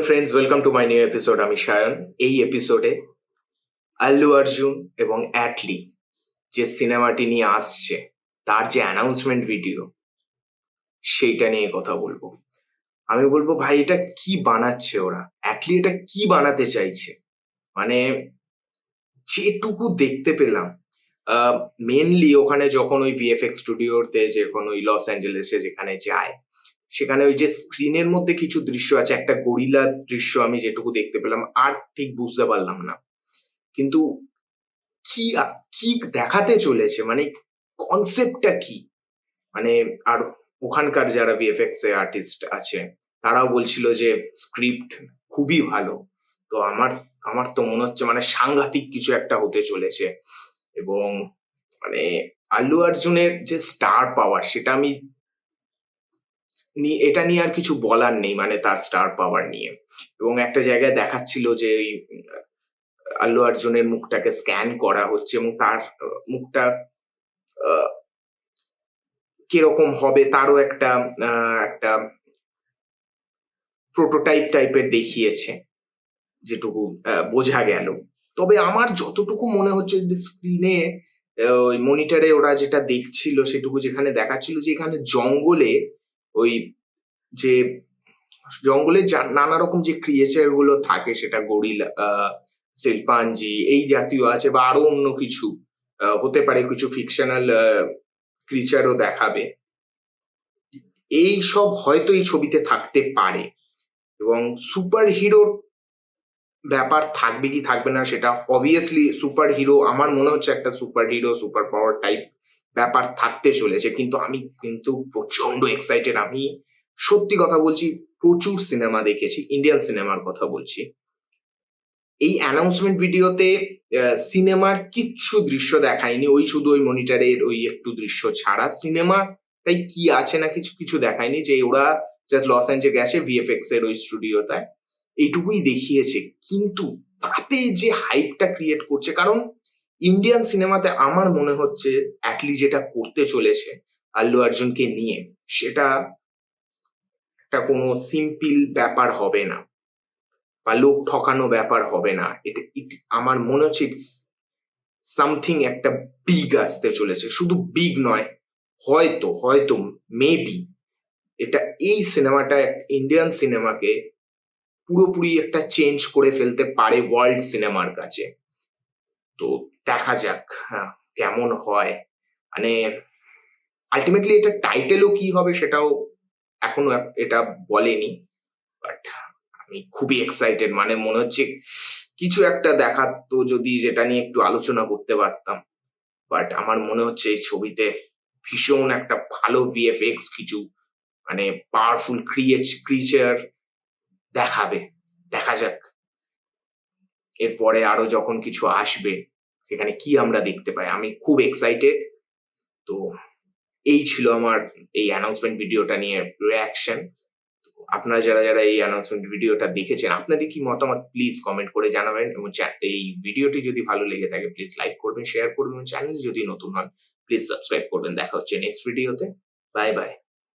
Friends, welcome to my new episode. আমি সায়ন। এই এপিসোডে আল্লু অর্জুন এবং অ্যাটলি যে সিনেমাটি নিয়ে আসছে, তার যে অ্যানাউন্সমেন্ট ভিডিও, সেইটা নিয়ে কথা বলবো। আমি বলবো, ভাই এটা কি বানাচ্ছে ওরা, অ্যাটলি এটা কি বানাতে চাইছে? মানে যেটুকু দেখতে পেলাম, মেনলি ওখানে যখন ওই ভিএফএক্স স্টুডিওতে যখন ওই লস অ্যাঞ্জেলেসে যেখানে যায়, সেখানে ওই যে স্ক্রিনের মধ্যে কিছু দৃশ্য আছে, একটা গরিলা দৃশ্য আমি যেটুকু দেখতে পেলাম, আর ঠিক বুঝতে পারলাম না। কিন্তু কি কি দেখাতে চলেছে, মানে কনসেপ্টটা কি? মানে আর ওখানকার যারা ভিএফএক্স এ আর্টিস্ট আছে, তারাও বলছিল যে স্ক্রিপ্ট খুবই ভালো। তো আমার আমার তো মনে হচ্ছে মানে সাংঘাতিক কিছু একটা হতে চলেছে। এবং মানে আল্লু অর্জুনের যে স্টার পাওয়ার, সেটা আমি এটা নিয়ে আর কিছু বলার নেই, মানে তার স্টার পাওয়ার নিয়ে। এবং একটা জায়গায় দেখাচ্ছিল যে ওই আল্লু অর্জুনের মুখটাকে স্ক্যান করা হচ্ছে এবং তার মুখটা আহ, কিরকম হবে তারও একটা প্রোটোটাইপ টাইপের দেখিয়েছে, যেটুকু বোঝা গেল। তবে আমার যতটুকু মনে হচ্ছে যে স্ক্রিনে, ওই মনিটরে ওরা যেটা দেখছিল, সেটুকু যেখানে দেখাচ্ছিল যে এখানে জঙ্গলে, ওই যে জঙ্গলে নানা রকম যে ক্রিয়েচার গুলো থাকে, সেটা গরিলা, শিল্পাঞ্জি এই জাতীয় আছে, বা আরো অন্য কিছু হতে পারে, কিছু ফিকশনাল ক্রিচারও দেখাবে। এই সব হয়তো এই ছবিতে থাকতে পারে। এবং সুপার হিরোর ব্যাপার থাকবে কি থাকবে না, সেটা অবভিয়াসলি সুপার হিরো, আমার মনে হচ্ছে একটা super hero super power type ব্যাপার থাকতে চলেছে। কিন্তু আমি কিন্তু প্রচন্ড এক্সাইটেড। আমি সত্যি কথা বলছি, প্রচুর সিনেমা দেখেছি, ইন্ডিয়ান সিনেমার কথা বলছি। এই অ্যানাউন্সমেন্ট ভিডিওতে সিনেমার কিচ্ছু দৃশ্য দেখায়নি, ওই শুধু ওই মনিটরের ওই একটু দৃশ্য ছাড়া সিনেমা তাই কি আছে না কিছু কিছু দেখায়নি। যে ওরা জাস্ট লস অ্যাঞ্জেলেস গেছে ভিএফএক্স এর ওই স্টুডিওতে, এইটুকুই দেখিয়েছে। কিন্তু তাতে যে হাইপটা ক্রিয়েট করছে, কারণ ইন্ডিয়ান সিনেমাতে আমার মনে হচ্ছে অ্যাটলি যেটা করতে চলেছে আল্লু অর্জুনকে নিয়ে, সেটা একটা কোনো সিম্পল ব্যাপার হবে না, বা লোক ঠকানো ব্যাপার হবে না। আমার মনে হচ্ছে সামথিং একটা বিগ আসতে চলেছে। শুধু বিগ নয়, হয়তো হয়তো মেবি এটা, এই সিনেমাটা ইন্ডিয়ান সিনেমাকে পুরোপুরি একটা চেঞ্জ করে ফেলতে পারে ওয়ার্ল্ড সিনেমার কাছে। তো দেখা যাক, হ্যাঁ, কেমন হয়। মানে আলটিমেটলি এটা টাইটেলও কি হবে সেটাও এখনো এটা বলেনি। বাট আমি খুবই এক্সাইটেড, মানে মনে হচ্ছে কিছু একটা দেখাতো যদি, যেটা নিয়ে একটু আলোচনা করতে পারতাম। বাট আমার মনে হচ্ছে এই ছবিতে ভীষণ একটা ভালো ভিএফএক্স, কিছু মানে পাওয়ারফুল ক্রিয়েচার দেখাবে। দেখা যাক এরপরে আরো যখন কিছু আসবে, সেখানে কি আমরা দেখতে পাই। আমি খুব এক্সাইটেড। তো এই ছিল আমার এই অ্যানাউন্সমেন্ট ভিডিওটা নিয়ে রিয়াকশন। আপনারা যারা যারা এই অ্যানাউন্সমেন্ট ভিডিওটা দেখেছেন, আপনাদের কি মতামত প্লিজ কমেন্ট করে জানাবেন। এবং এই ভিডিওটি যদি ভালো লেগে থাকে প্লিজ লাইক করবেন, শেয়ার করবেন, চ্যানেল যদি নতুন হন প্লিজ সাবস্ক্রাইব করবেন। দেখা হচ্ছে নেক্সট ভিডিওতে। Bye bye.